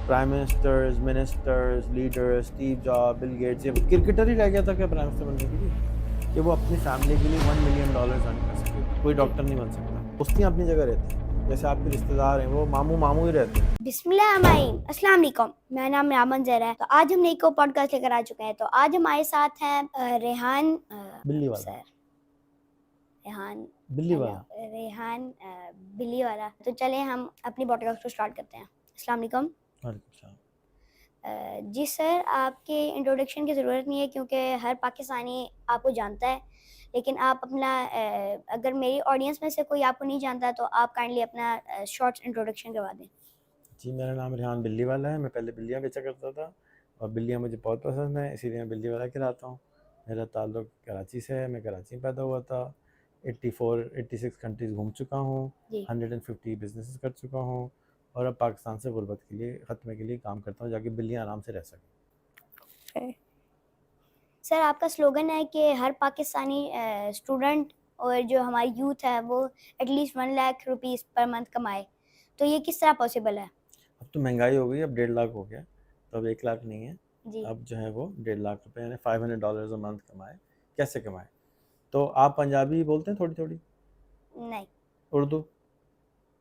Prime ministers, ministers, leaders, Steve job, Bill Gates, ये cricketer ही रह गया था क्या प्राइम मिनिस्टर बनने के लिए कि वो अपनी फैमिली के लिए $1 मिलियन अर्न कर सके। कोई जी। डॉक्टर नहीं बन सकता। कुश्तियाँ अपनी जगह रहती हैं, जैसे आपके रिश्तेदार हैं वो मामू मामू ही रहते हैं। बिस्मिल्लाहिर्रहमानिर्रहीम, अस्सलाम वालेकुम। मेरा नाम यामन ज़हरा है। तो आज हम एक और पॉडकास्ट लेकर आ चुके हैं। तो आज हमारे साथ हैं रेहान बिल्ली वाला, सर। रेहान बिल्ली हेलो, वाला। रेहान बिल्ली वाला। तो चलें हम अपनी पॉडकास्ट को स्टार्ट करते हैं। अस्सलाम वालेकुम। वालेकुम सलाम। जी सर, आपके इंट्रोडक्शन की ज़रूरत नहीं है क्योंकि हर पाकिस्तानी आपको जानता है। लेकिन आप अपना अगर मेरी ऑडियंस में से कोई आपको नहीं जानता तो आप काइंडली अपना शॉर्ट इंट्रोडक्शन करवा दें। जी, मेरा नाम रेहान बिल्ली वाला है। मैं पहले बिल्लियाँ बेचा करता था और बिल्लियाँ मुझे बहुत पसंद हैं, इसीलिए मैं बिल्ली वाला कहलाता हूँ। मेरा ताल्लुक़ कराची से है, मैं कराची में पैदा हुआ था। 86 कंट्रीज़ घूम चुका हूँ, जी। 150 बिज़नेसेस कर चुका हूँ और अब पाकिस्तान से गुर्बत के लिए ख़त्मे के लिए काम करता हूँ, जाके बिल्लियाँ आराम से रह सकें। सर, आपका स्लोगन है कि हर पाकिस्तानी स्टूडेंट और जो हमारी यूथ है वो at least 1 lakh rupees per month कमाए। तो ये किस तरह पॉसिबल है? अब तो महंगाई हो गई, अब 1.5 लाख हो गया, तो अब 1 लाख नहीं है। जी। अब जो है वो 1.5 लाख रुपए यानी $500 अ मंथ कमाए। कैसे कमाए? तो आप पंजाबी बोलते हैं थोड़ी-थोड़ी? नहीं। उर्दू?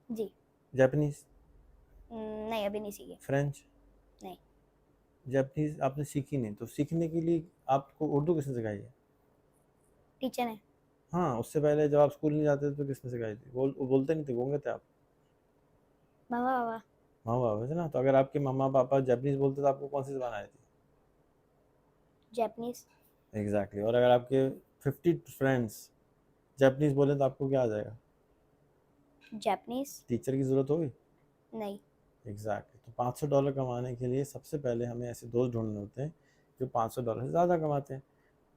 जी। जापानीज़? नहीं, अभी नहीं सीखे। फ्रेंच? नहीं। जापानीज़ आपने सीखी नहीं, तो सीखने के लिए आपको उर्दू किसने सिखाई है? टीचर है। हाँ, उससे पहले जब आप स्कूल नहीं जाते थे तो किसने सिखाई थी? बोलते नहीं थे, गूंगे थे आप? मम्मा-पापा। माँ-बाप है ना? तो अगर आपके मम्मा-पापा जापानीज़ बोलते तो आपको कौन सी ज़ुबान आई थी? जापानीज़। एग्ज़ैक्टली। और अगर आपके 50 फ्रेंड्स जापानीज़ बोले तो आपको क्या आ जाएगा? जापानीज़। टीचर की ज़रूरत होगी? नहीं। एग्जैक्टली। तो $500 कमाने के लिए सबसे पहले हमें ऐसे दोस्त ढूंढने होते हैं जो $500 से ज़्यादा कमाते हैं।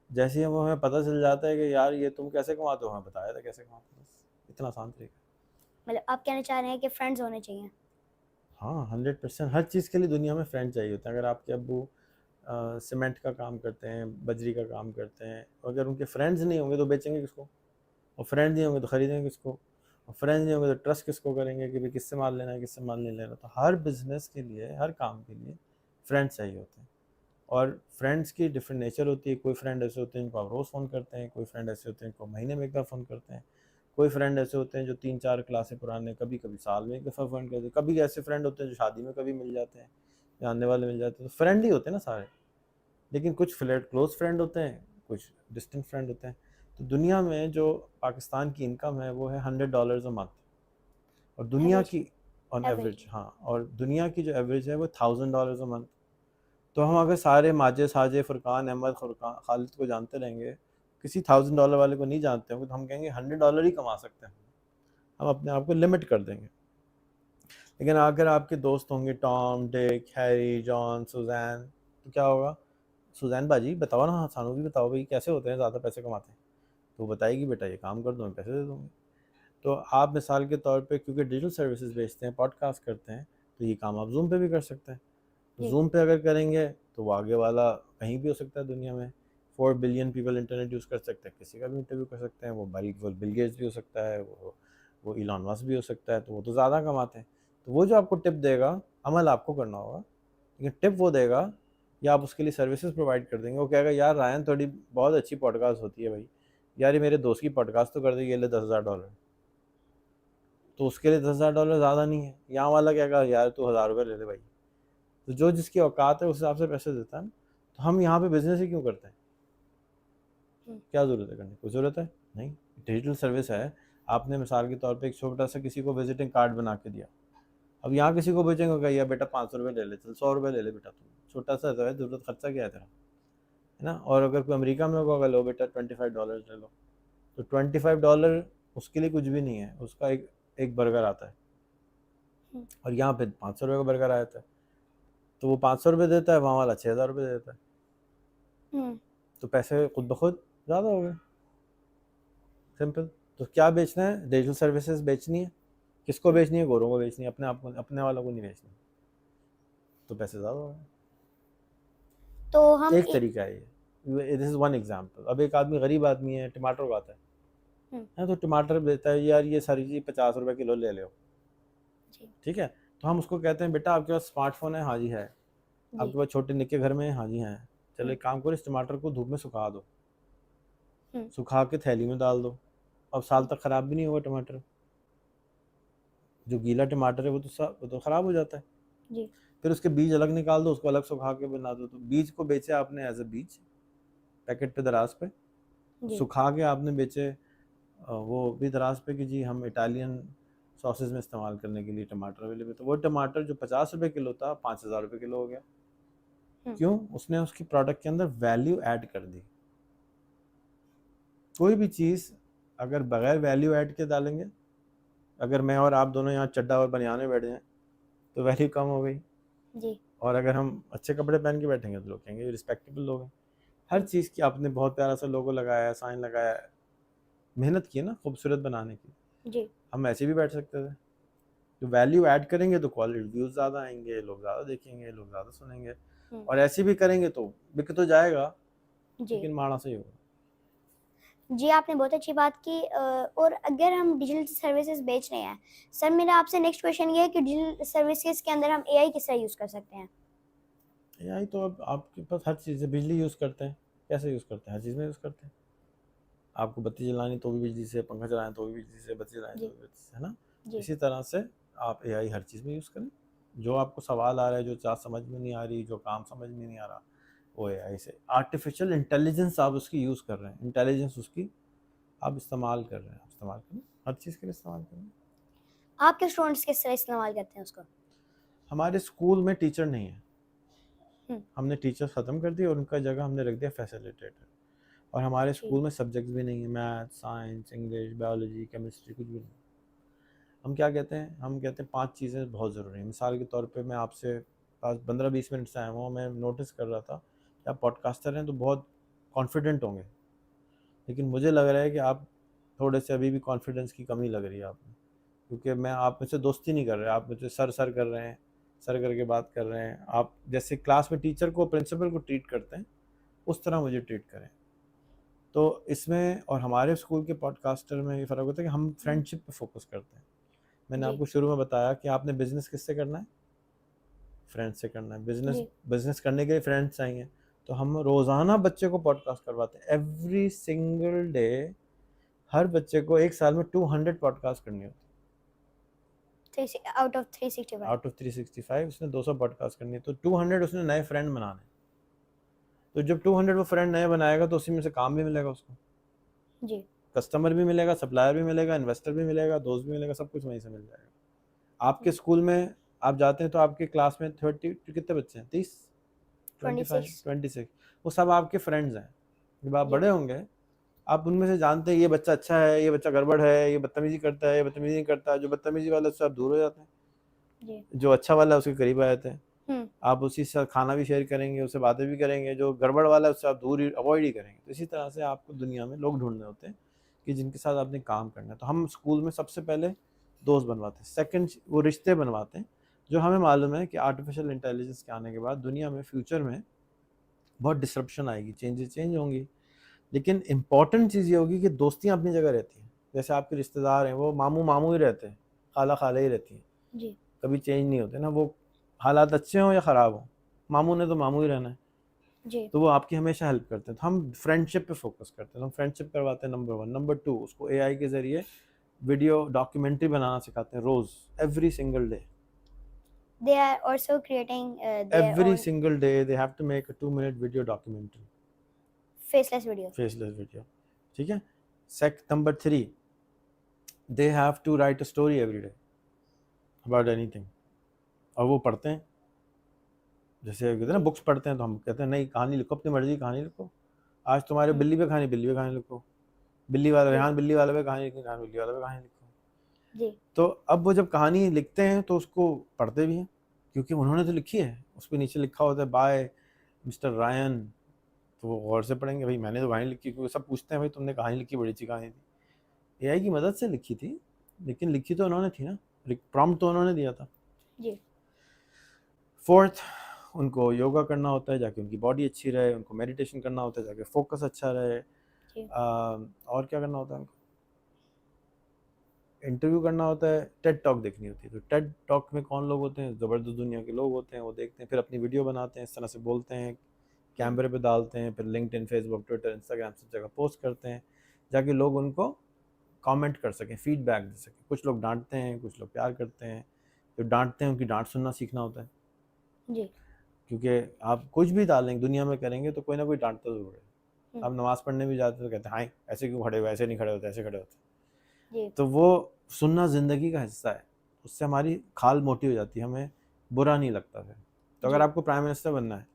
जैसे ही वो हमें पता चल जाता है कि यार ये तुम कैसे कमाते हो, हमें बताया था कैसे कमाते हो, बस इतना आसान तरीका। मतलब आप कहना चाह रहे हैं कि फ्रेंड्स होने चाहिए? हाँ, 100%। हर चीज़ के लिए दुनिया में फ्रेंड चाहिए होते हैं। अगर आपके अब्बू सीमेंट का काम करते हैं, बजरी का काम करते हैं, अगर उनके फ्रेंड्स नहीं होंगे तो बेचेंगे किसको? और फ्रेंड्स नहीं होंगे तो ख़रीदेंगे किसको? और फ्रेंड्स नहीं होंगे तो ट्रस्ट किसको करेंगे कि भाई किससे माल लेना है, किससे माल नहीं लेना। तो हर बिज़नेस के लिए, हर काम के लिए फ्रेंड्स चाहिए होते हैं। और फ्रेंड्स की डिफरेंट नेचर होती है। कोई फ्रेंड ऐसे होते हैं जिनको आप रोज़ फ़ोन करते हैं, कोई फ्रेंड ऐसे होते हैं जिनको महीने में एक बार फ़ोन करते हैं, कोई फ्रेंड ऐसे होते हैं जो 3-4 क्लासें पुराने, कभी कभी साल में एक दफ़ा फ़ोन करते हैं, कभी ऐसे फ्रेंड होते हैं जो शादी में कभी मिल जाते हैं, जानने वाले मिल जाते हैं। तो फ्रेंड ही होते हैं ना सारे। लेकिन कुछ क्लोज फ्रेंड होते हैं, कुछ डिस्टेंट फ्रेंड होते हैं। तो दुनिया में जो पाकिस्तान की इनकम है वो है $100 अ मंथ। और दुनिया एवरेज। की ऑन एवरेज। एवरेज, हाँ, और दुनिया की जो एवरेज है वो $1000 अ मंथ। तो हम अगर सारे माजे साजे फुरकान अहमद फुरकान खालिद को जानते रहेंगे, किसी $1000 वाले को नहीं जानते होंगे, तो हम कहेंगे $100 ही कमा सकते हैं। हम अपने आप को लिमिट कर देंगे। लेकिन अगर आपके दोस्त होंगे Tom, Dick, Harry, John, Susan, तो क्या होगा? सुजैन बाजी बताओ ना, हाँ, सानू भी बताओ भाई कैसे होते हैं ज़्यादा पैसे कमाते हैं। तो वो बताएगी बेटा ये काम कर दो, मैं पैसे दे दूँगी। तो आप मिसाल के तौर पे क्योंकि डिजिटल सर्विसेज बेचते हैं, पॉडकास्ट करते हैं, तो ये काम आप ज़ूम पे भी कर सकते हैं। तो जी। ज़ूम पे अगर करेंगे तो वो आगे वाला कहीं भी हो सकता है दुनिया में। 4 बिलियन पीपल इंटरनेट यूज़ कर सकते हैं, किसी का भी इंटरव्यू कर सकते हैं। वो बिल गेट्स भी हो सकता है, वो इलॉन मस्क भी हो सकता है, तो वो तो ज़्यादा कमाते हैं। तो वो जो आपको टिप देगा, अमल आपको करना होगा, लेकिन टिप वो देगा या आप उसके लिए सर्विसेज प्रोवाइड कर देंगे। वो कहेगा यार रायन थोड़ी बहुत अच्छी पॉडकास्ट होती है भाई, यार ये मेरे दोस्त की पॉडकास्ट तो कर दे, ये ले $10,000। तो उसके लिए $10,000 ज़्यादा नहीं है। यहाँ वाला कहेगा यार तू ₹1000 ले ले भाई। तो जो जिसकी औकात है उस हिसाब से पैसे देता है ना। तो हम यहाँ पे बिजनेस ही क्यों करते हैं? हम्म। क्या ज़रूरत है करने की? कोई ज़रूरत है नहीं। डिजिटल सर्विस है। आपने मिसाल के तौर पे एक छोटा सा किसी को विजिटिंग कार्ड बना के दिया। अब यहाँ किसी को बेचेंगे कहिए बेटा $500 ले ले, चल $100 ले ले बेटा, तू छोटा सा तो है, ज़रूरत खर्चा क्या है तेरा, है ना? और अगर कोई अमेरिका में होगा, लो बेटा $25 ले लो, तो $25 उसके लिए कुछ भी नहीं है, उसका एक एक बर्गर आता है। हम्म। और यहाँ पे $500 का बर्गर आ जाता है। तो वो $500 देता है, वहाँ वाला $6000 देता है। हम्म। तो पैसे खुद ब खुद ज़्यादा हो गए। सिंपल। तो क्या बेचना है? डिजिटल सर्विसेज बेचनी है। किसको हम्म। बेचनी है? गोरों को बेचनी है, अपने आप को, अपने वालों को नहीं बेचनी। तो पैसे ज़्यादा हो तो गए। हम एक तरीका है ये, दिस इज़ वन एग्जाम्पल। अब एक आदमी गरीब आदमी है, टमाटर उगाता हम्म। है तो टमाटर देता है यार ये सारी चीज़ $50 किलो ले लो, जी। ठीक है? तो हम उसको कहते हैं बेटा आपके पास स्मार्टफोन है, हाँ जी है। जी। आपके पास छोटे निक्के घर में है, हाँ जी हैं। चलो हुँ, एक काम करो, इस टमाटर को धूप में सुखा दो, हुँ, सुखा के थैली में डाल दो, अब साल हुँ, तक खराब भी नहीं होगा टमाटर। जो गीला टमाटर है वो तो खराब हो जाता है। जी, फिर उसके बीज अलग निकाल दो, उसको अलग सुखा के बना दो। तो बीज को बेचे आपने एज अ बीज पैकेट पे दराज पे, जी, सुखा के आपने बेचे वो भी दराज पे कि जी हम इटालियन सॉसेज में इस्तेमाल करने के लिए टमाटर अवेलेबल। तो वो टमाटर जो 50 रुपये किलो था 5,000 रुपये किलो हो गया। हुँ, क्यों? उसने उसकी प्रोडक्ट के अंदर वैल्यू ऐड कर दी। कोई भी चीज़ अगर बगैर वैल्यू ऐड के डालेंगे, अगर मैं और आप दोनों यहाँ चड्डा और बनियान में बैठ जाएं तो वैल्यू कम हो गई, जी, और अगर हम अच्छे कपड़े पहन के बैठेंगे तो लोग कहेंगे रिस्पेक्टेबल लोग हैं। हर हुँ, चीज़ की आपने बहुत प्यारा सा लोगो लगाया है, साइन लगाया है, मेहनत की है ना खूबसूरत बनाने की। जी, हम ऐसे भी बैठ सकते थे। तो वैल्यू ऐड करेंगे तो क्वालिटी व्यूज़ ज़्यादा आएंगे, लोग ज़्यादा देखेंगे, लोग ज़्यादा सुनेंगे। हुँ, और ऐसे भी करेंगे तो बिक तो जाएगा, जी। लेकिन माड़ा से ही होगा। जी, आपने बहुत अच्छी बात की और अगर हम डिजिटल सर्विसेज़ बेच रहे हैं, सर मेरा आपसे नेक्स्ट क्वेश्चन ये है कि डिजिटल सर्विसेज़ के अंदर हम एआई किस तरह यूज़ कर सकते हैं? एआई तो अब आपके पास हर चीज़ है। बिजली यूज़ करते हैं, कैसे यूज़ करते हैं? हर चीज़ में यूज़ करते हैं। आपको बत्ती जलानी तो भी बिजली से, पंखा चलाएं तो भी बिजली से, बत्ती जलाएं तो जी, भी बिजली से, है ना? जी, इसी तरह से आप एआई हर चीज़ में यूज़ करें। जो आपको सवाल आ रहा है, जो बात समझ में नहीं आ रही, जो काम समझ में नहीं आ रहा, वो एआई से आर्टिफिशियल इंटेलिजेंस आप उसकी यूज़ कर रहे हैं, इंटेलिजेंस उसकी आप इस्तेमाल कर रहे हैं, आप इस्तेमाल करें, हर चीज़ के लिए इस्तेमाल करें। आपके स्टूडेंट्स किस तरह इस्तेमाल करते हैं उसको? हमारे स्कूल में टीचर नहीं है, हुँ, हमने टीचर्स ख़त्म कर दिए और उनका जगह हमने रख दिया फैसिलिटेटर। और हमारे जी, स्कूल में सब्जेक्ट्स भी नहीं है, math, science, English, biology, chemistry, कुछ भी नहीं। हम क्या कहते हैं, हम कहते हैं 5 चीज़ें बहुत ज़रूरी हैं। मिसाल के तौर पे मैं आपसे पास 15-20 मिनट से आया हुआ हूँ, मैं नोटिस कर रहा था कि आप पॉडकास्टर हैं तो बहुत कॉन्फिडेंट होंगे, लेकिन मुझे लग रहा है कि आप थोड़े से अभी भी कॉन्फिडेंस की कमी लग रही है आप में, क्योंकि मैं आप मुझसे दोस्ती नहीं कर रहे, आप मुझे सर सर कर रहे हैं, सर करके बात कर रहे हैं। आप जैसे क्लास में टीचर को, प्रिंसिपल को ट्रीट करते हैं, उस तरह मुझे ट्रीट करें। तो इसमें और हमारे स्कूल के पॉडकास्टर में ये फ़र्क होता है कि हम हुँ, फ्रेंडशिप पे फोकस करते हैं। मैंने जी, आपको शुरू में बताया कि आपने बिज़नेस किससे करना है? फ्रेंड्स से करना है। बिज़नेस जी, बिज़नेस करने के लिए फ्रेंड्स चाहिए। तो हम रोज़ाना बच्चे को पॉडकास्ट करवाते हैं। एवरी सिंगल डे हर बच्चे को 1 साल में 200 पॉडकास्ट करनी होती है। थ्री सि आउट ऑफ 365 आउट ऑफ 365 उसने 200 पॉडकास्ट करनी है, तो 200 उसने नए फ्रेंड बनाने हैं। तो जब 200 वो फ्रेंड नए बनाएगा तो उसी में से काम भी मिलेगा उसको। जी, कस्टमर भी मिलेगा, सप्लायर भी मिलेगा, इन्वेस्टर भी मिलेगा, दोस्त भी मिलेगा, सब कुछ वहीं से मिल जाएगा। आपके हुँ, स्कूल में आप जाते हैं तो आपके क्लास में 30 कितने बच्चे हैं? 30, 25, 26 26, वो सब आपके फ्रेंड्स हैं। जब आप जी, बड़े होंगे, आप उनमें से जानते हैं ये बच्चा अच्छा है, ये बच्चा गड़बड़ है, ये बदतमीजी करता है, ये बदतमीजी नहीं करता। जो बदतमीजी वाला है उससे आप दूर हो जाते हैं, जी, जो अच्छा वाला है उसके करीब आ जाते हैं। हुँ, आप उसी से खाना भी शेयर करेंगे, उससे बातें भी करेंगे। जो गड़बड़ वाला है उससे आप दूर ही, अवॉइड ही करेंगे। तो इसी तरह से आपको दुनिया में लोग ढूंढने होते हैं कि जिनके साथ आपने काम करना है। तो हम स्कूल में सबसे पहले दोस्त बनवाते हैं, सेकंड वो रिश्ते बनवाते हैं। जो हमें मालूम है कि आर्टिफिशियल इंटेलिजेंस के आने के बाद दुनिया में फ्यूचर में बहुत डिसरप्शन आएगी, चेंज होंगी, लेकिन इंपॉर्टेंट चीज़ ये होगी कि दोस्तियाँ अपनी जगह रहती हैं। जैसे आपके रिश्तेदार हैं, वो मामू मामू ही रहते हैं, खाला खाला ही रहती हैं, जी, कभी चेंज नहीं होते ना। वो हालात अच्छे हों या ख़राब हों, मामू ने तो मामू ही रहना है। जी, तो वो आपकी हमेशा हेल्प करते हैं। तो हम फ्रेंडशिप पे फोकस करते हैं, तो हम फ्रेंडशिप करवाते हैं नंबर 1। नंबर 2, उसको एआई के ज़रिए वीडियो डॉक्यूमेंट्री बनाना सिखाते हैं रोज़, every single day. they are also creating their every own single day they have to make a 2 minute video documentary, faceless video. Faceless video, ठीक है? Number 3, they have to write a story every day about anything. और वो पढ़ते हैं, जैसे कहते हैं ना जी, बुक्स पढ़ते हैं, तो हम कहते हैं नहीं, कहानी लिखो, अपनी मर्जी की कहानी लिखो। आज तुम्हारे हुँ, बिल्ली पे कहानी लिखो, बिल्ली वाला जी, रेहान बिल्ली वाला पे कहानी लिखी, रेहान बिल्ली वाला पे कहानी लिखो। जी, तो अब वो जब कहानी लिखते हैं तो उसको पढ़ते भी हैं, क्योंकि उन्होंने तो लिखी है, उस पे नीचे लिखा होता है बाय मिस्टर रायन। तो वो गौर से पढ़ेंगे, भाई मैंने तो कहानी लिखी, क्योंकि सब पूछते हैं भाई तुमने कहानी लिखी, बड़ी अच्छी कहानी थी। एआई की मदद से लिखी थी, लेकिन लिखी तो उन्होंने थी ना, प्रॉम्प्ट तो उन्होंने दिया था। जी, फोर्थ, उनको योगा करना होता है जाके उनकी बॉडी अच्छी रहे, उनको मेडिटेशन करना होता है जाके फोकस अच्छा रहे। जी, और क्या करना होता है उनको? इंटरव्यू करना होता है, टेड टॉक देखनी होती है। तो टेड टॉक में कौन लोग होते हैं? ज़बरदस्त दुनिया के लोग होते हैं, वो देखते हैं, फिर अपनी वीडियो बनाते हैं, इस तरह से बोलते हैं, कैमरे पे डालते हैं, फिर लिंक्डइन, फेसबुक, ट्विटर, इंस्टाग्राम सब जगह पोस्ट करते हैं, जाके लोग उनको कमेंट कर सकें, फीडबैक दे सकें। कुछ लोग डांटते हैं, कुछ लोग प्यार करते हैं। जो डांटते हैं उनकी डांट सुनना सीखना होता है, जी। क्योंकि आप कुछ भी डालेंगे दुनिया में करेंगे तो कोई ना कोई डांटता ज़रूर है। हुँ, आप नमाज़ पढ़ने भी जाते हो तो कहते हैं, हाँ ऐसे क्यों खड़े हो, ऐसे नहीं खड़े होते, ऐसे खड़े होते। जी। तो वो सुनना ज़िंदगी का हिस्सा है, उससे हमारी खाल मोटी हो जाती है, हमें बुरा नहीं लगता फिर। तो अगर जी। आपको प्राइम मिनिस्टर बनना है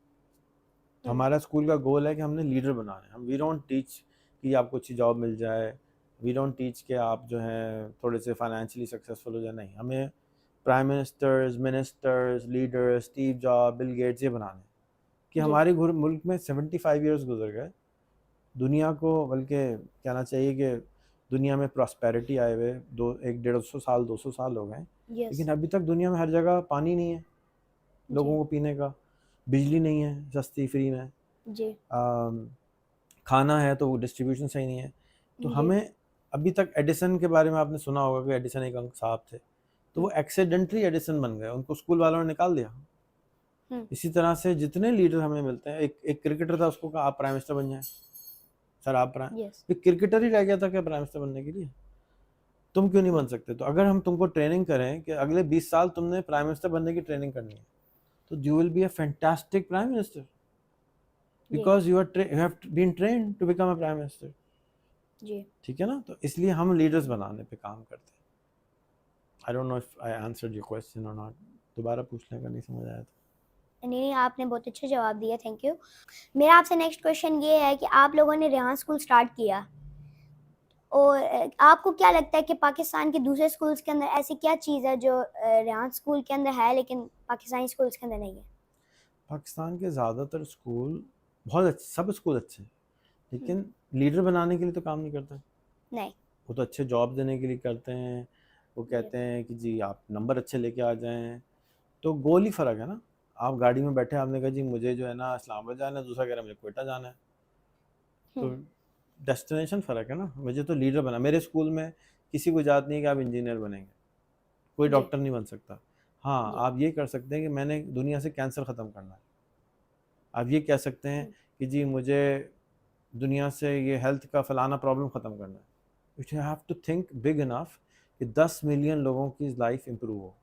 तो हुँ, हमारा स्कूल का गोल है कि हमने लीडर बनाना है। हम वी डोंट टीच कि आपको अच्छी जॉब मिल जाए, वी डोंट टीच कि आप जो है थोड़े से फाइनेंशियली सक्सेसफुल हो जाए, नहीं। हमें prime ministers, ministers, leaders, Steve job, Bill Gates ये बनाने हैं। कि जी। हमारे मुल्क में 75 ईयर्स गुजर गए, दुनिया को बल्कि कहना चाहिए कि दुनिया में प्रॉस्पेरिटी आए हुए 150 साल 200 साल हो गए, यस। लेकिन अभी तक दुनिया में हर जगह पानी नहीं है लोगों जी। को पीने का, बिजली नहीं है सस्ती फ्री में, जी। अम, खाना है तो डिस्ट्रीब्यूशन सही नहीं है। तो जी। हमें अभी तक एडिसन के बारे में आपने सुना होगा कि एडिसन एक अंक साहब थे, तो वो हुँ, एक्सीडेंटली एडिसन बन गए, उनको स्कूल वालों ने निकाल दिया। हुँ, इसी तरह से जितने लीडर हमें मिलते हैं, एक क्रिकेटर था, उसको कहा आप प्राइम मिनिस्टर बन जाए, सर आप प्राइम, यस। एक क्रिकेटर ही रह गया था क्या प्राइम मिनिस्टर बनने के लिए? तुम क्यों नहीं हुँ, बन सकते? तो अगर हम तुमको ट्रेनिंग करें कि अगले 20 साल तुमने प्राइम मिनिस्टर बनने की ट्रेनिंग करनी है, तो you will be a fantastic prime minister, जी। Because you have been trained to become a prime minister. जी। ठीक है ना? तो इसलिए हम लीडर्स बनाने पे काम करते हैं। I don't know if I answered your question और नॉट। दोबारा पूछ लें अगर नहीं समझ आया तो। नहीं, नहीं, आपने बहुत अच्छा जवाब दिया, थैंक यू। मेरा आपसे नेक्स्ट क्वेश्चन ये है कि आप लोगों ने रेहान स्कूल स्टार्ट किया और आपको क्या लगता है कि पाकिस्तान के दूसरे स्कूल्स के अंदर ऐसी क्या चीज़ है जो रेहान स्कूल के अंदर है लेकिन पाकिस्तानी स्कूल्स के अंदर नहीं है? पाकिस्तान के ज़्यादातर स्कूल बहुत अच्छे, सब स्कूल अच्छे हैं, हुँ, लेकिन लीडर बनाने के लिए तो काम नहीं करते। नहीं। वो तो अच्छे जॉब देने के लिए करते हैं। वो जी। कहते हैं कि जी आप नंबर अच्छे लेके आ जाएं, तो गोल ही फ़र्क है ना। आप गाड़ी में बैठे, आपने कहा जी मुझे जो है ना इस्लामाबाद जाना है, दूसरा कह रहा है मुझे क्वेटा जाना है, तो हुँ, डेस्टिनेशन फ़र्क है ना। मुझे तो लीडर बना, मेरे स्कूल में किसी को इजाज़त नहीं है कि आप इंजीनियर बनेंगे, कोई जी। डॉक्टर नहीं बन सकता। हाँ, जी। आप ये कर सकते हैं कि मैंने दुनिया से कैंसर ख़त्म करना है। आप ये कह सकते हैं हुँ, कि जी मुझे दुनिया से ये हेल्थ का फ़लाना प्रॉब्लम ख़त्म करना है। You have to think big enough कि 10 मिलियन लोगों की लाइफ इम्प्रूव हो।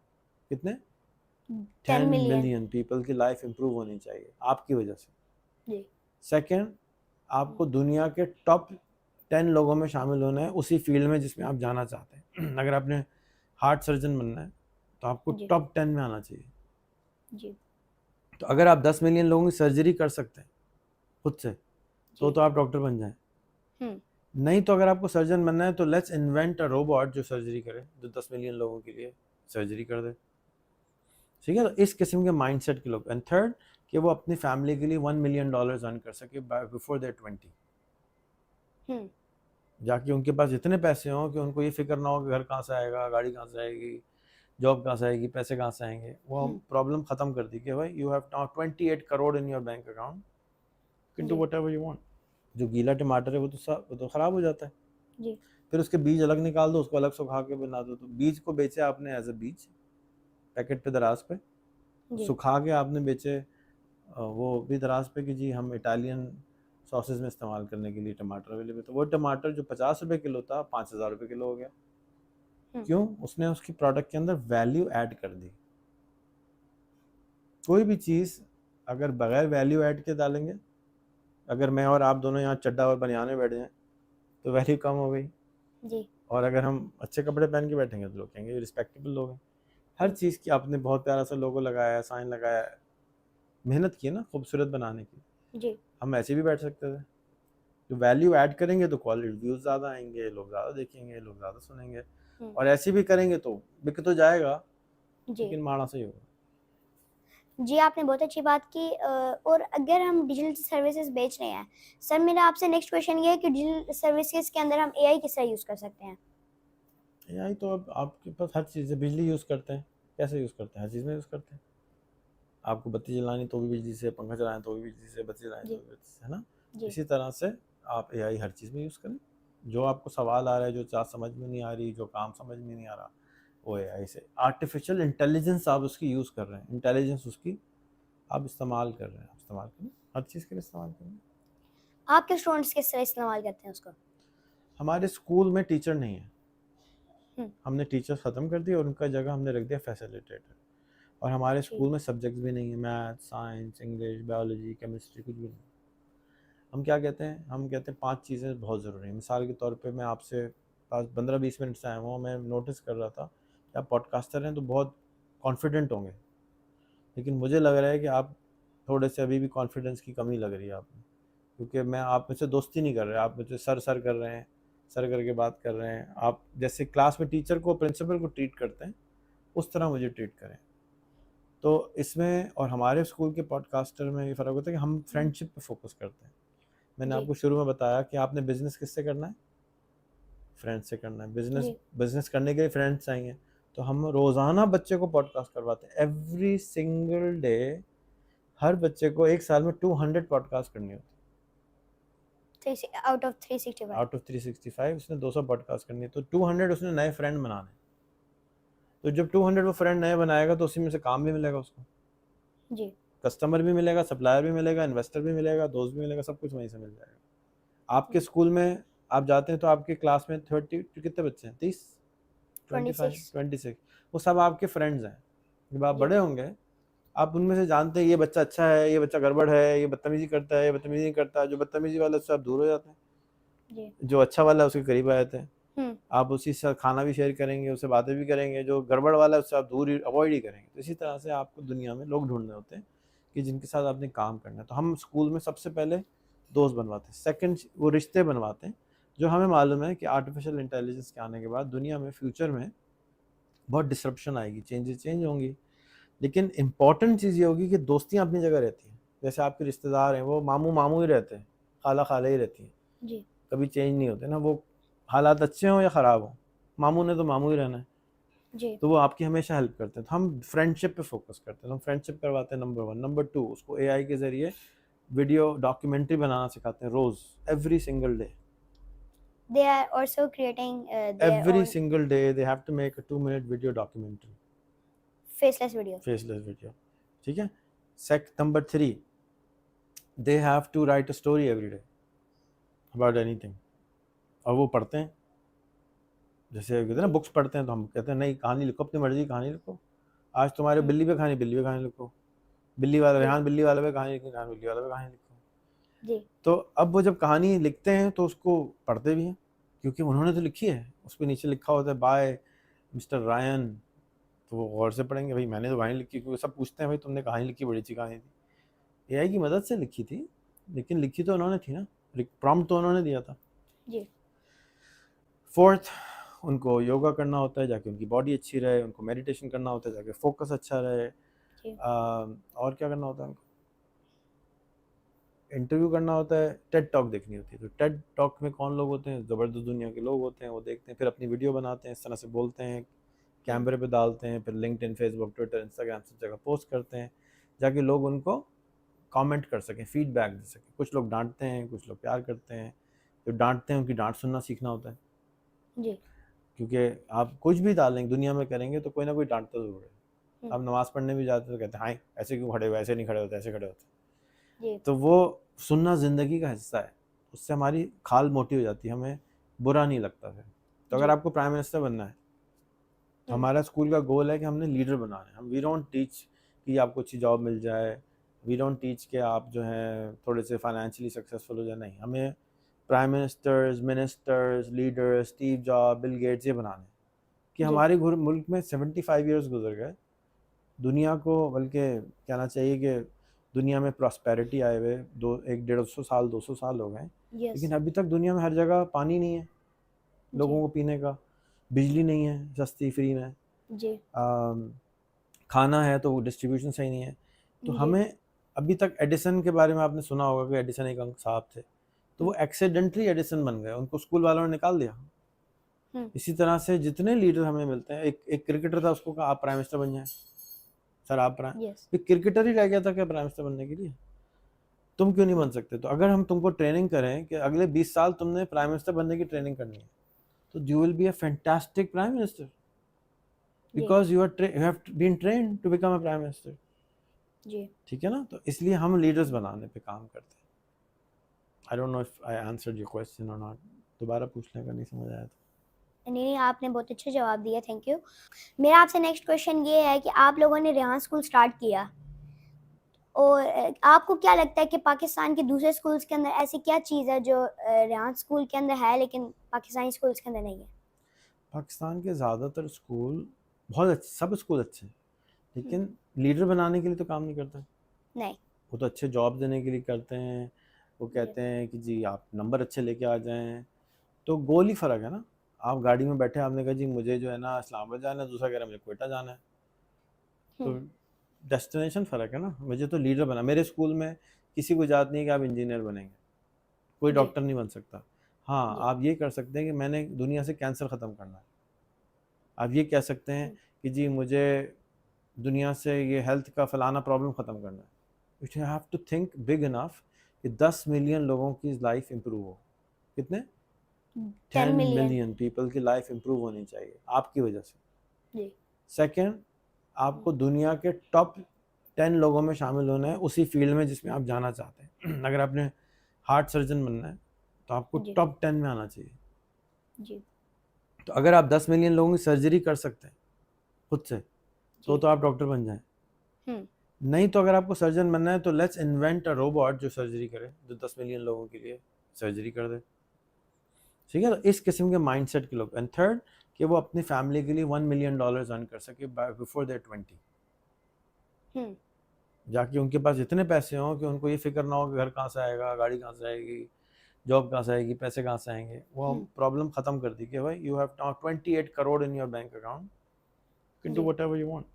कितने? 10 10 मिलियन। मिलियन पीपल की लाइफ इम्प्रूव होनी चाहिए आपकी वजह से। जी। सेकंड, हुँ, आपको दुनिया के टॉप 10 लोगों में शामिल होना है उसी फील्ड में जिसमें आप जाना चाहते हैं। अगर आपने हार्ट सर्जन बनना है तो आपको जी। टॉप 10 में आना चाहिए। जी। तो अगर आप 10 मिलियन लोगों की सर्जरी कर सकते हैं खुद से, जी। तो आप डॉक्टर बन जाएं। हुँ, नहीं तो अगर आपको सर्जन बनना है तो लेट्स इन्वेंट अ रोबोट जो सर्जरी करे, जो 10 मिलियन लोगों के लिए सर्जरी कर दे। ठीक है? तो इस किस्म के माइंडसेट के लोग। एंड थर्ड, कि वो अपनी फैमिली के लिए $1 मिलियन अर्न कर सके बिफोर देयर 20। हुँ, जाके उनके पास इतने पैसे हों कि उनको ये फिक्र ना हो कि घर कहाँ से आएगा, गाड़ी कहाँ से आएगी, जॉब कहाँ से आएगी, पैसे कहाँ से आएंगे। वो हम हुँ, प्रॉब्लम ख़त्म कर दी कि भाई you have now 28 crore in your bank account, can do जी। Whatever you want. जो गीला टमाटर है वो तो ख़राब हो जाता है, जी। फिर उसके बीज अलग निकाल दो, उसको अलग सुखा के बना दो। तो बीज को बेचे आपने एज अ बीज पैकेट पे, दराज पे, जी। सुखा के आपने बेचे वो भी दराज पे कि जी हम इटालियन सॉसेज में इस्तेमाल करने के लिए टमाटर अवेलेबल। तो वो टमाटर जो 50 रुपये किलो था 5,000 रुपये किलो हो गया। हुँ, क्यों? उसने उसकी प्रोडक्ट के अंदर वैल्यू ऐड कर दी। कोई भी चीज़ अगर बगैर वैल्यू ऐड के डालेंगे, अगर मैं और आप दोनों यहाँ चड्डा और बनियान में बैठ जाएं तो वैल्यू कम हो गई, जी। और अगर हम अच्छे कपड़े पहन के बैठेंगे तो लोग कहेंगे रिस्पेक्टेबल लोग हैं। हर हुँ, चीज़ की आपने बहुत प्यारा सा लोगो लगाया, साइन लगाया, मेहनत की है ना खूबसूरत बनाने की। जी। हम ऐसे भी बैठ सकते थे। तो वैल्यू ऐड करेंगे तो क्वालिटी व्यूज़ ज़्यादा आएंगे, लोग ज़्यादा देखेंगे, लोग ज़्यादा सुनेंगे, हुँ, और ऐसे भी करेंगे तो बिक तो जाएगा, जी। लेकिन माड़ा सही होगा। जी, आपने बहुत अच्छी बात की और अगर हम डिजिटल सर्विसेज़ बेच रहे हैं, सर मेरा आपसे नेक्स्ट क्वेश्चन ये है कि डिजिटल सर्विसेज़ के अंदर हम एआई किस तरह यूज़ कर सकते हैं? एआई तो अब आपके पास हर चीज़ है। बिजली यूज़ करते हैं, कैसे यूज़ करते हैं? हर चीज़ में यूज़ करते हैं। आपको बत्ती जलानी तो भी बिजली से, पंखा चलाना तो भी बिजली से, बत्ती जलानी तो जी। भी बिजली से, है ना? जी। इसी तरह से आप एआई हर चीज़ में यूज़ करें। जो आपको सवाल आ रहा है, जो चाह समझ में नहीं आ रही, जो काम समझ में नहीं आ रहा, वो एआई से। आर्टिफिशियल इंटेलिजेंस आप उसकी यूज़ कर रहे हैं, इंटेलिजेंस उसकी आप इस्तेमाल कर रहे हैं, आप इस्तेमाल करें, हर चीज़ के लिए इस्तेमाल करें। आपके स्टूडेंट्स किस तरह इस्तेमाल करते हैं उसको? हमारे स्कूल में टीचर नहीं है, हम्म, हमने टीचर्स ख़त्म कर दिए और उनका जगह हमने रख दिया फैसिलिटेटर। और हमारे ठीक। स्कूल में सब्जेक्ट्स भी नहीं है, math, science, English, biology, chemistry, कुछ भी नहीं। हम क्या कहते हैं, हम कहते हैं 5 चीज़ें बहुत ज़रूरी हैं। मिसाल के तौर पे मैं आपसे पास 15-20 मिनट से आया हूँ, मैं नोटिस कर रहा था कि आप पॉडकास्टर हैं तो बहुत कॉन्फिडेंट होंगे, लेकिन मुझे लग रहा है कि आप थोड़े से अभी भी कॉन्फिडेंस की कमी लग रही है आप में, क्योंकि मैं आप मुझसे दोस्ती नहीं कर रहे, आप मुझे सर सर कर रहे हैं, सर करके बात कर रहे हैं। आप जैसे क्लास में टीचर को, प्रिंसिपल को ट्रीट करते हैं, उस तरह मुझे ट्रीट करें। तो इसमें और हमारे स्कूल के पॉडकास्टर में ये फ़र्क होता है कि हम फ्रेंडशिप पे फोकस करते हैं। मैंने जी आपको शुरू में बताया कि आपने बिजनेस किससे करना है, फ्रेंड से करना है। बिजनेस जी बिजनेस करने के लिए फ्रेंड्स चाहिए, तो हम रोज़ाना बच्चे को पॉडकास्ट करवाते हैं, एवरी सिंगल डे। हर बच्चे को एक साल में 200 पॉडकास्ट करनी होती आउट ऑफ है। 365। आउट ऑफ 365 उसने 200 पॉडकास्ट करनी है, तो 200 उसने नए फ्रेंड बनाने। तो जब 200 वो फ्रेंड नए बनाएगा तो उसी में से काम भी मिलेगा उसको, जी कस्टमर भी मिलेगा, सप्लायर भी मिलेगा, इन्वेस्टर भी मिलेगा, दोस्त भी मिलेगा, सब कुछ वहीं से मिल जाएगा। आपके स्कूल में आप जाते हैं तो आपके क्लास में 30 कितने बच्चे हैं, 30, 25, 26। 26, वो सब आपके फ्रेंड्स हैं। जब आप जी बड़े होंगे आप उनमें से जानते हैं ये बच्चा अच्छा है, ये बच्चा गड़बड़ है, ये बदतमीजी करता है, ये बदतमीजी नहीं करता। जो बदतमीजी वाला उससे आप दूर हो जाते हैं, जी जो अच्छा वाला है उसके करीब आ जाते हैं। हम्म आप उसी से खाना भी शेयर करेंगे, उससे बातें भी करेंगे। जो गड़बड़ वाला है उससे आप दूर ही, अवॉइड ही करेंगे। तो इसी तरह से आपको दुनिया में लोग ढूंढने होते हैं कि जिनके साथ आपने काम करना है। तो हम स्कूल में सबसे पहले दोस्त बनवाते हैं, सेकंड वो रिश्ते बनवाते हैं। जो हमें मालूम है कि आर्टिफिशियल इंटेलिजेंस के आने के बाद दुनिया में फ्यूचर में बहुत डिसरप्शन आएगी, चेंज होंगी, लेकिन इंपॉर्टेंट चीज़ ये होगी कि दोस्तियाँ अपनी जगह रहती हैं। जैसे आपके रिश्तेदार हैं, वो मामू मामू ही रहते हैं, खाला खाला ही रहती हैं, जी कभी चेंज नहीं होते ना। वो हालात अच्छे हों या ख़राब हों, मामू ने तो मामू ही रहना है। जी तो वो आपकी हमेशा हेल्प करते हैं। तो हम फ्रेंडशिप पे फोकस करते हैं, तो हम फ्रेंडशिप करवाते हैं, नंबर 1। नंबर 2, उसको एआई के ज़रिए वीडियो डॉक्यूमेंट्री बनाना सिखाते हैं, रोज़, every single day. they are also creating their every own single day they have to make a 2 minute video documentary, faceless video। Faceless video, ठीक है। Number 3, they have to write a story every day about anything. और वो पढ़ते हैं, जैसे कहते हैं ना जी बुक्स पढ़ते हैं, तो हम कहते हैं नहीं, कहानी लिखो, अपनी मर्जी की कहानी लिखो। आज तुम्हारे हम्म बिल्ली पे कहानी लिखो, बिल्ली वाला जी रेहान बिल्ली वाले पे कहानी लिखी, रेहान बिल्ली वाले पे कहानी लिखो। जी तो अब वो जब कहानी लिखते हैं तो उसको पढ़ते भी हैं, क्योंकि उन्होंने तो लिखी है, उस पर नीचे लिखा होता है बाय मिस्टर रायन। तो वो गौर से पढ़ेंगे, भाई मैंने तो कहानी लिखी, क्योंकि सब पूछते हैं भाई तुमने कहानी लिखी, बड़ी अच्छी कहानी थी। एआई की मदद से लिखी थी, लेकिन लिखी तो उन्होंने थी ना, प्रॉम्प्ट तो उन्होंने दिया था। जी 4th, उनको योगा करना होता है जाके उनकी बॉडी अच्छी रहे, उनको मेडिटेशन करना होता है जाके फोकस अच्छा रहे। जी और क्या करना होता है उनको, इंटरव्यू करना होता है, टेड टॉक देखनी होती है। तो टेड टॉक में कौन लोग होते हैं, ज़बरदस्त दुनिया के लोग होते हैं, वो देखते हैं, फिर अपनी वीडियो बनाते हैं, इस तरह से बोलते हैं, कैमरे पे डालते हैं, फिर लिंक्डइन, फेसबुक, ट्विटर, इंस्टाग्राम सब जगह पोस्ट करते हैं, जाके लोग उनको कमेंट कर सकें, फीडबैक दे सकें। कुछ लोग डांटते हैं, कुछ लोग प्यार करते हैं। जो डांटते हैं उनकी डांट सुनना सीखना होता है, जी क्योंकि आप कुछ भी डालेंगे दुनिया में करेंगे तो कोई ना कोई डांटता ज़रूर है। हम्म आप नमाज़ पढ़ने भी जाते तो कहते हैं हाय ऐसे क्यों खड़े हुए, ऐसे नहीं खड़े होते, ऐसे खड़े होते। जी तो वो सुनना ज़िंदगी का हिस्सा है, उससे हमारी खाल मोटी हो जाती है, हमें बुरा नहीं लगता फिर। तो अगर जी आपको प्राइम मिनिस्टर बनना है तो हमारा स्कूल का गोल है कि हमने लीडर बनाना है। हम वी डोंट टीच कि आपको अच्छी जॉब मिल जाए, वी डोंट टीच कि आप जो हैं थोड़े से फाइनेंशियली सक्सेसफुल हो जाए, नहीं। हमें prime ministers, ministers, leaders, Steve job, Bill Gates ये बनाने हैं। कि जी हमारे मुल्क में 75 ईयर्स गुजर गए, दुनिया को बल्कि कहना चाहिए कि दुनिया में प्रॉस्पेरिटी आए हुए 150 साल 200 साल हो गए, यस लेकिन अभी तक दुनिया में हर जगह पानी नहीं है जी लोगों को पीने का, बिजली नहीं है सस्ती फ्री में, जी खाना है तो डिस्ट्रीब्यूशन सही नहीं है। तो जी हमें अभी तक एडिसन के बारे में आपने सुना होगा कि एडिसन एक अंक साहब थे, तो वो एक्सीडेंटली एडिसन बन गए, उनको स्कूल वालों ने निकाल दिया। हम्म इसी तरह से जितने लीडर हमें मिलते हैं, एक क्रिकेटर था, उसको कहा आप प्राइम मिनिस्टर बन जाए, सर आप प्राइम, यस क्रिकेटर ही रह गया था क्या प्राइम मिनिस्टर बनने के लिए। तुम क्यों नहीं बन सकते? तो अगर हम तुमको ट्रेनिंग करें कि अगले 20 साल तुमने प्राइम मिनिस्टर बनने की ट्रेनिंग करनी है, तो you will be a fantastic prime minister, जी because you have been trained to become a prime minister. जी ठीक है ना? तो इसलिए हम लीडर्स बनाने पे काम करते हैं। I don't know if I answered your question और नॉट। दोबारा पूछने का नहीं समझ आया तो। नहीं आपने बहुत अच्छा जवाब दिया, थैंक यू। मेरा आपसे नेक्स्ट क्वेश्चन ये है कि आप लोगों ने रेहान स्कूल स्टार्ट किया, और आपको क्या लगता है कि पाकिस्तान के दूसरे स्कूल्स के अंदर ऐसी क्या चीज़ है जो रेहान स्कूल के अंदर है लेकिन पाकिस्तानी स्कूल्स के अंदर नहीं है? पाकिस्तान के ज़्यादातर स्कूल बहुत अच्छे, सब स्कूल अच्छे हैं, लेकिन लीडर बनाने के लिए तो काम नहीं करते। नहीं। वो तो अच्छे जॉब देने के लिए करते हैं। वो जी कहते हैं कि जी आप नंबर अच्छे लेके आ जाएं, तो गोल ही फ़र्क है ना। आप गाड़ी में बैठे, आपने कहा जी मुझे जो है ना इस्लामाबाद जाना है, दूसरा कह रहा है मुझे क्वेटा जाना है, तो डेस्टिनेशन फ़र्क है ना। मुझे तो लीडर बना। मेरे स्कूल में किसी को इजाज़त नहीं है कि आप इंजीनियर बनेंगे, कोई जी डॉक्टर नहीं बन सकता। हाँ, जी आप ये कर सकते हैं कि मैंने दुनिया से कैंसर ख़त्म करना है। आप ये कह सकते हैं कि जी मुझे दुनिया से ये हेल्थ का फ़लाना प्रॉब्लम ख़त्म करना है। You have to think big enough कि 10 मिलियन लोगों की लाइफ इम्प्रूव हो। कितने? 10 10 मिलियन। मिलियन पीपल की लाइफ इम्प्रूव होनी चाहिए आपकी वजह से। जी सेकंड, आपको दुनिया के टॉप 10 लोगों में शामिल होना है उसी फील्ड में जिसमें आप जाना चाहते हैं। अगर आपने हार्ट सर्जन बनना है तो आपको जी टॉप 10 में आना चाहिए। जी तो अगर आप 10 मिलियन लोगों की सर्जरी कर सकते हैं खुद से, जी तो आप डॉक्टर बन जाएं। हम्म नहीं तो अगर आपको सर्जन बनना है तो लेट्स इन्वेंट अ रोबोट जो सर्जरी करे, जो 10 मिलियन लोगों के लिए सर्जरी कर दे। ठीक है? तो इस किस्म के माइंडसेट के लोग। एंड थर्ड, कि वो अपनी फैमिली के लिए $1 मिलियन अर्न कर सके बिफोर देयर 20। हम्म जाके उनके पास इतने पैसे हों कि उनको ये फिक्र ना हो कि घर कहाँ से आएगा, गाड़ी कहाँ से आएगी, जॉब कहाँ से आएगी, पैसे कहाँ से आएंगे। वो हम्म प्रॉब्लम ख़त्म कर दी कि भाई you have now 28 crore in your bank account, can do जी वट एवर यू वांट।